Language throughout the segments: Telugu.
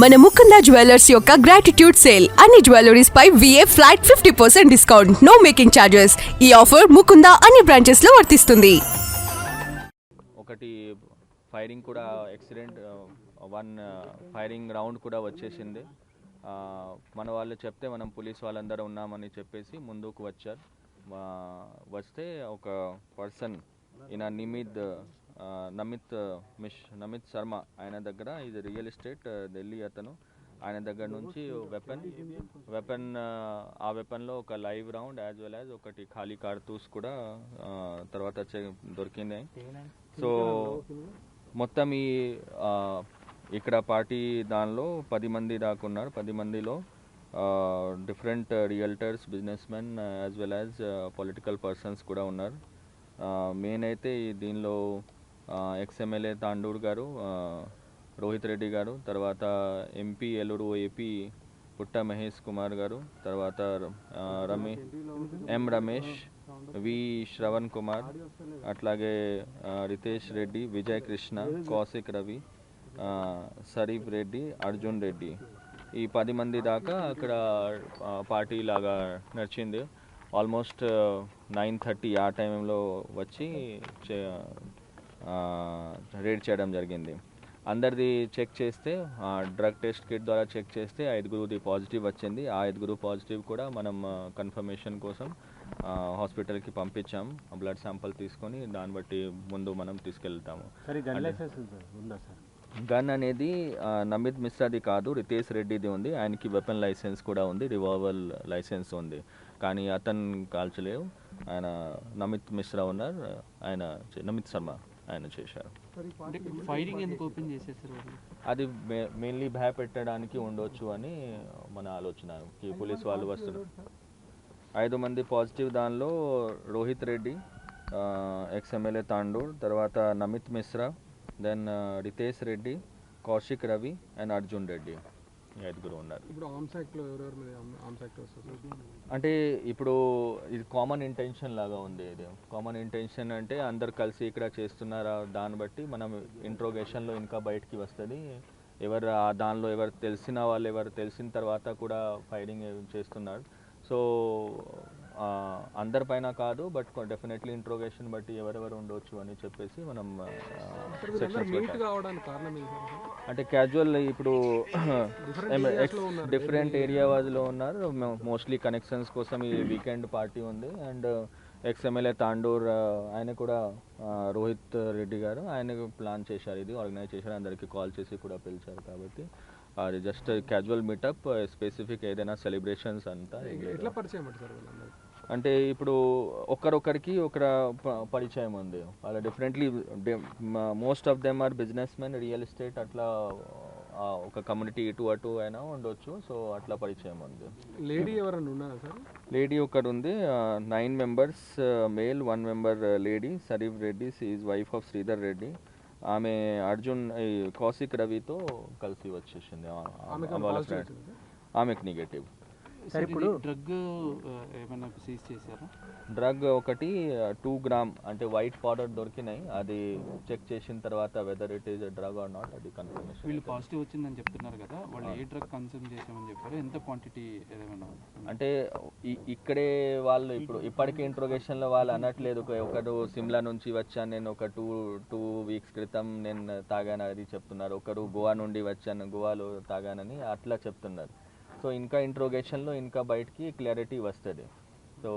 మన ముకుంద జ్యువెలర్స్ యొక్క గ్రాటిట్యూడ్ సేల్ అన్ని జ్యువెలరీస్ పై VA flat 50% discount, no making charges. ఈ ఆఫర్ ముకుంద అన్ని బ్రాంచెస్ లో వర్తిస్తుంది. ఒకటి ఫైరింగ్ కూడా యాక్సిడెంట్, వన్ ఫైరింగ్ రౌండ్ కూడా వచ్చేసింది. మన వాళ్ళు చెప్తే మనం పోలీస్ వాళ్ళందరూ ఉన్నామని చెప్పేసి ముందుకు వచ్చారు. వస్తే ఒక పర్సన్ ఈయన నమిత్ శర్మ, ఆయన దగ్గర ఇది రియల్ ఎస్టేట్ ఢిల్లీ అతను. ఆయన దగ్గర నుంచి వెపన్ ఆ వెపన్లో ఒక live round as well as ఒకటి ఖాళీ కార్తూస్ కూడా తర్వాత దొరికింది. సో మొత్తం ఈ ఇక్కడ పార్టీ దానిలో 10 మంది దాకా ఉన్నారు. 10 మందిలో different realtors, business men as well as political persons కూడా ఉన్నారు. మెయిన్ అయితే దీనిలో ఎక్స్ఎమ్మెల్యే తాండూర్ గారు, రోహిత్ రెడ్డి గారు, తర్వాత ఎంపీ ఏలూరు ఏపీ పుట్ట మహేష్ కుమార్ గారు, తర్వాత రమేష్, వి శ్రవణ్ కుమార్, అట్లాగే రితేష్ రెడ్డి, విజయ్ కృష్ణ, కౌశిక్ రవి, సరీఫ్ రెడ్డి, అర్జున్ రెడ్డి, ఈ 10 మంది దాకా అక్కడ పార్టీ లాగా నడిచింది. ఆల్మోస్ట్ 9:30 ఆ టైంలో వచ్చి రేడ్ చేయడం జరిగింది. అందరిది చెక్ చేస్తే, డ్రగ్ టెస్ట్ కిట్ ద్వారా చెక్ చేస్తే 5గురుది పాజిటివ్ వచ్చింది. ఆ 5గురు పాజిటివ్ కూడా మనం కన్ఫర్మేషన్ కోసం హాస్పిటల్కి పంపించాం. బ్లడ్ శాంపుల్ తీసుకొని దాన్ని బట్టి ముందు మనం తీసుకెళ్తాము. గన్ అనేది నమిత్ మిశ్రాది కాదు, రితేష్ రెడ్డిది ఉంది. ఆయనకి వెపన్ లైసెన్స్ కూడా ఉంది, రివాల్వర్ లైసెన్స్ ఉంది. కానీ అతను కాల్చలేవు. ఆయన నమిత్ మిశ్రా ఉన్నారు, ఆయన నమిత్ శర్మ ఆయన చేశారు. ఫైరింగ్ ఎందుకు ఓపెన్ చేసేసారు? అది మెయిన్లీ భయపెట్టడానికి ఉండొచ్చు అని మన ఆలోచన. పోలీస్ వాళ్ళు వస్తున్నారు. 5 మంది పాజిటివ్, దానిలో రోహిత్ రెడ్డి, ఎక్స్ఎమ్మెల్యే తాండూర్, తర్వాత నమిత్ మిశ్రా, దెన్ రితేష్ రెడ్డి, కౌశిక్ రవి అండ్ అర్జున్ రెడ్డి, 5గురు ఉన్నారు. అంటే ఇప్పుడు ఇది కామన్ ఇంటెన్షన్ లాగా ఉంది. ఇది కామన్ ఇంటెన్షన్ అంటే అందరు కలిసి ఇక్కడ చేస్తున్నారా, దాన్ని బట్టి మనం ఇంట్రోగేషన్లో ఇంకా బయటికి వస్తుంది. ఎవరు దానిలో ఎవరు తెలిసిన వాళ్ళు, ఎవరు తెలిసిన తర్వాత కూడా ఫైరింగ్ చేస్తున్నారు. సో అందరిపైన కాదు, బట్ డెఫినెట్లీ ఇంట్రోగేషన్ బట్టి ఎవరెవరు ఉండొచ్చు అని చెప్పేసి మనం అంటే క్యాజువల్ ఇప్పుడు డిఫరెంట్ ఏరియా వాజ్లో ఉన్నారు. మోస్ట్లీ కనెక్షన్స్ కోసం ఈ వీకెండ్ పార్టీ ఉంది. అండ్ ఎక్స్ఎమ్మెల్యే తాండూర్ ఆయన కూడా, రోహిత్ రెడ్డి గారు, ఆయన ప్లాన్ చేశారు, ఇది ఆర్గనైజ్ చేశారు, అందరికీ కాల్ చేసి కూడా పిలిచారు. కాబట్టి అది జస్ట్ క్యాజువల్ మీటప్, స్పెసిఫిక్ ఏదైనా సెలబ్రేషన్స్ అంతా ఎట్లా పరిచయం అంటే ఇప్పుడు ఒకరొకరికి ఒక పరిచయం ఉంది. వాళ్ళ differently most of them are business men, real estate, అట్లా ఒక కమ్యూనిటీ ఇటు అటు అయినా ఉండొచ్చు. సో అట్లా పరిచయం ఉంది. లేడీ ఎవరైనా ఉన్నారా సార్? లేడీ ఒకటి ఉంది. 9 members male, 1 member lady, Sarif Reddy, is wife of Sridhar Reddy. ఆమె అర్జున్ కౌశిక్ రవితో కలిసి వచ్చేసింది. ఆమెకు నెగటివ్. సార్ ఇప్పుడు డ్రగ్ ఏమైనా సీజ్ చేశారా? డ్రగ్ ఒకటి 2 grams అంటే వైట్ పౌడర్ దొరికినాయి. అది చెక్ చేసిన తర్వాత whether it is drug or not, అది కన్ఫర్మేషన్. వీళ్ళు పాజిటివ్ వచ్చిందని చెప్తున్నారు కదా, వాళ్ళు ఏ డ్రగ్ కన్సూమ్ చేసామని చెప్పారు? ఎంత క్వాంటిటీ ఏమైనా? అంటే ఇక్కడే వాళ్ళు ఇప్పటికే ఇంట్రోగేషన్లో వాళ్ళు అనట్లేదు, ఒకరు సిమ్లా నుంచి వచ్చాను నేను, ఒక 2 weeks క్రితం నేను తాగాను అది చెప్తున్నారు. ఒకరు గోవా నుండి వచ్చాను, గోవాలో తాగానని అట్లా చెప్తున్నారు. సో ఇంకా ఇంట్రోగేషన్లో ఇంకా బయటికి క్లారిటీ వస్తుంది. సో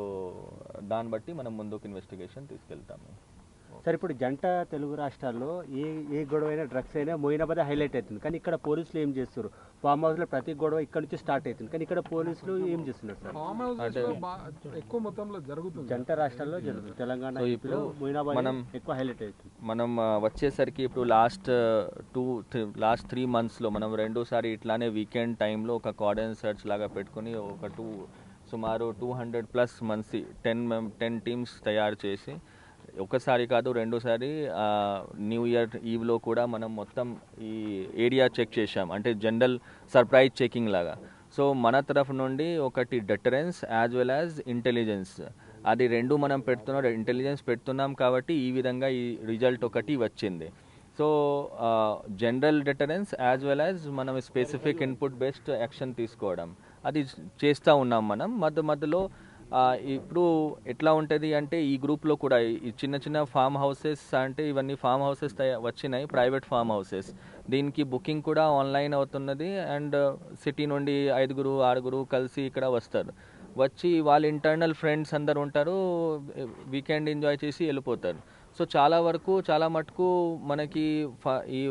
దాన్ని బట్టి మనం ముందుకు ఇన్వెస్టిగేషన్ తీసుకెళ్తాము. సార్ ఇప్పుడు జంట తెలుగు రాష్ట్రాల్లో ఏ గొడవ అయినా, డ్రగ్స్ అయినా మొయినాబాద్ హైలైట్ అవుతుంది. కానీ ఇక్కడ పోలీసులు ఏం చేస్తారు? ఫామ్ హౌస్లో ప్రతి గొడవ ఇక్కడ నుంచి స్టార్ట్ అవుతుంది, కానీ ఇక్కడ పోలీసులు ఏం చేస్తున్నారు సార్? ఫామ్ హౌస్ ఎక్కువ మొత్తంలో జరుగుతుంది, జంట రాష్ట్రాల్లో జరుగుతుంది. తెలంగాణ ఇప్పుడు మొయినాబాద్ ఎక్కువ హైలైట్ అవుతుంది. మనం వచ్చేసరికి ఇప్పుడు లాస్ట్ 3 monthsలో మనం 2సారి ఇట్లానే వీకెండ్ టైంలో ఒక కార్డన్ సర్చ్ లాగా పెట్టుకుని సుమారు 200+ మంది 10 teams తయారు చేసి ఒకసారి కాదు 2సారి న్యూ ఇయర్ ఈవ్లో కూడా మనం మొత్తం ఈ ఏరియా చెక్ చేశాం. అంటే జనరల్ సర్ప్రైజ్ చెకింగ్ లాగా. సో మన తరఫు నుండి ఒకటి deterrence as well as intelligence, అది 2 మనం ఇంటెలిజెన్స్ పెడుతున్నాం కాబట్టి ఈ విధంగా ఈ రిజల్ట్ ఒకటి వచ్చింది. So general deterrence as well as మనం స్పెసిఫిక్ ఇన్పుట్ బేస్డ్ యాక్షన్ తీసుకోవడం అది చేస్తూ ఉన్నాం మనం. మధ్యలో ఇప్పుడు ఎట్లా ఉంటుంది అంటే ఈ గ్రూప్లో కూడా ఈ చిన్న చిన్న ఫామ్ హౌసెస్, అంటే ఇవన్నీ ఫామ్ హౌసెస్ వచ్చినాయి, ప్రైవేట్ ఫామ్ హౌసెస్. దీనికి బుకింగ్ కూడా ఆన్లైన్ అవుతున్నది. అండ్ సిటీ నుండి 5, 6 కలిసి ఇక్కడ వస్తారు. వచ్చి వాళ్ళ ఇంటర్నల్ ఫ్రెండ్స్ అందరు ఉంటారు, వీకెండ్ ఎంజాయ్ చేసి వెళ్ళిపోతారు. సో చాలా మటుకు మనకి ఈ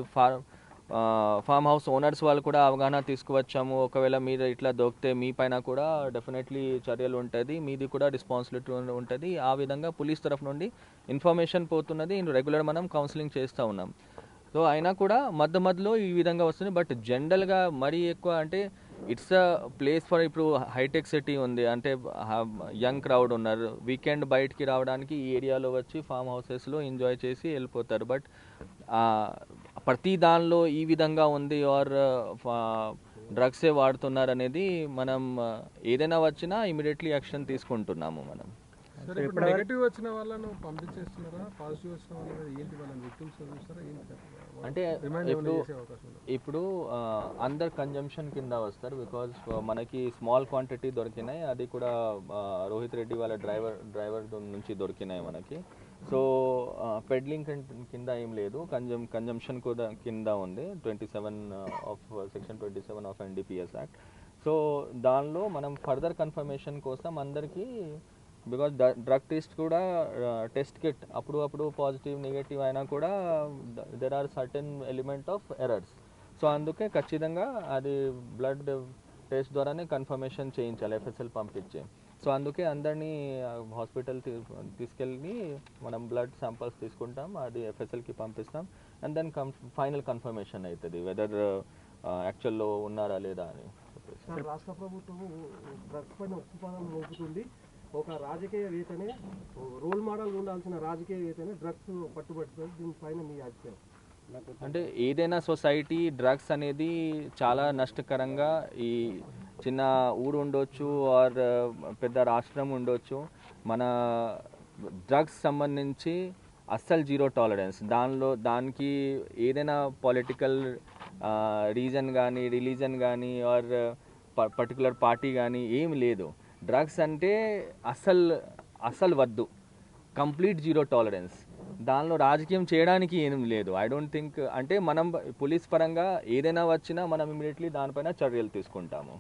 ఫామ్ హౌస్ ఓనర్స్ వాళ్ళు కూడా అవగాహన తీసుకువచ్చాము. ఒకవేళ మీరు ఇట్లా దొరికితే మీ పైన కూడా డెఫినెట్లీ చర్యలు ఉంటుంది, మీది కూడా రెస్పాన్సిబిలిటీ ఉంటుంది. ఆ విధంగా పోలీస్ తరఫు నుండి ఇన్ఫర్మేషన్ పోతున్నది. రెగ్యులర్ మనం కౌన్సిలింగ్ చేస్తూ ఉన్నాం. సో అయినా కూడా మధ్యలో ఈ విధంగా వస్తుంది. బట్ జనరల్గా మరీ ఎక్కువ అంటే ఇట్స్ అ ప్లేస్ ఫర్, ఇప్పుడు హైటెక్ సిటీ ఉంది అంటే యంగ్ క్రౌడ్ ఉన్నారు, వీకెండ్ బయటికి రావడానికి ఈ ఏరియాలో వచ్చి ఫామ్ హౌసెస్లో ఎంజాయ్ చేసి వెళ్ళిపోతారు. బట్ ప్రతి దానిలో ఈ విధంగా ఉంది ఆర్ డ్రగ్సే వాడుతున్నారు అనేది మనం ఏదైనా వచ్చినా ఇమీడియట్లీ యాక్షన్ తీసుకుంటున్నాము మనం. సరే, ఇప్పుడు నెగటివ్ వచ్చిన వాళ్ళను పంపించేస్తున్నారా? పాజిటివ్ వచ్చిన వాళ్ళని ఏంటి, వాళ్ళని విక్టిమ్స్ చూస్తారా ఏంటి? అంటే ఇప్పుడు అందరు కన్జంప్షన్ కింద వస్తారు. బికాజ్ మనకి స్మాల్ క్వాంటిటీ దొరికినాయి, అది కూడా రోహిత్ రెడ్డి వాళ్ళ డ్రైవర్ నుంచి దొరికినాయి మనకి. సో పెడ్లింగ్ కింద ఏం లేదు, కన్జంప్షన్ కూడా కింద ఉంది 27 of section 27 of NDPS act. So దానిలో మనం ఫర్దర్ కన్ఫర్మేషన్ కోసం అందరికీ, బికాజ్ డ్రగ్ టెస్ట్ కూడా టెస్ట్ కిట్ అప్పుడు పాజిటివ్ నెగటివ్ అయినా కూడా there are certain element of errors. So అందుకే ఖచ్చితంగా అది బ్లడ్ టెస్ట్ ద్వారానే కన్ఫర్మేషన్ చేయించాలి, FSL పంపించి. సో అందుకే అందరినీ హాస్పిటల్ తీసుకెళ్ళి మనం బ్లడ్ శాంపిల్స్ తీసుకుంటాం, అది FSLకి పంపిస్తాం. అండ్ దెన్ ఫైనల్ కన్ఫర్మేషన్ అవుతుంది వెదర్ యాక్చువల్లో ఉన్నారా లేదా అని. రాష్ట్ర ప్రభుత్వం డ్రగ్స్ పైన ఉక్కుపాదం మోపుతుంది. ఒక రాజకీయవేత్తనే, రోల్ మోడల్ ఉండాల్సిన రాజకీయవేత్తనే డ్రగ్స్ పట్టుబడుతుంది. దీనిపైన మీ అభిప్రాయం? అంటే ఏదైనా సొసైటీ డ్రగ్స్ అనేది చాలా నష్టకరంగా, ఈ చిన్న ఊరు ఉండొచ్చు ఆర్ పెద్ద రాష్ట్రం ఉండొచ్చు, మన డ్రగ్స్ సంబంధించి అస్సలు జీరో టాలరెన్స్. దానికి ఏదైనా పొలిటికల్ రీజన్ కానీ, రిలీజన్ కానీ ఆర్ పర్టికులర్ పార్టీ కానీ ఏం లేదు. డ్రగ్స్ అంటే అస్సలు వద్దు, కంప్లీట్ జీరో టాలరెన్స్. దానిలో రాజకీయం చేయడానికి ఏం లేదు. ఐ డోంట్ థింక్, అంటే మనం పోలీస్ పరంగా ఏదైనా వచ్చినా మనం ఇమీడియట్లీ దానిపైన చర్యలు తీసుకుంటాము.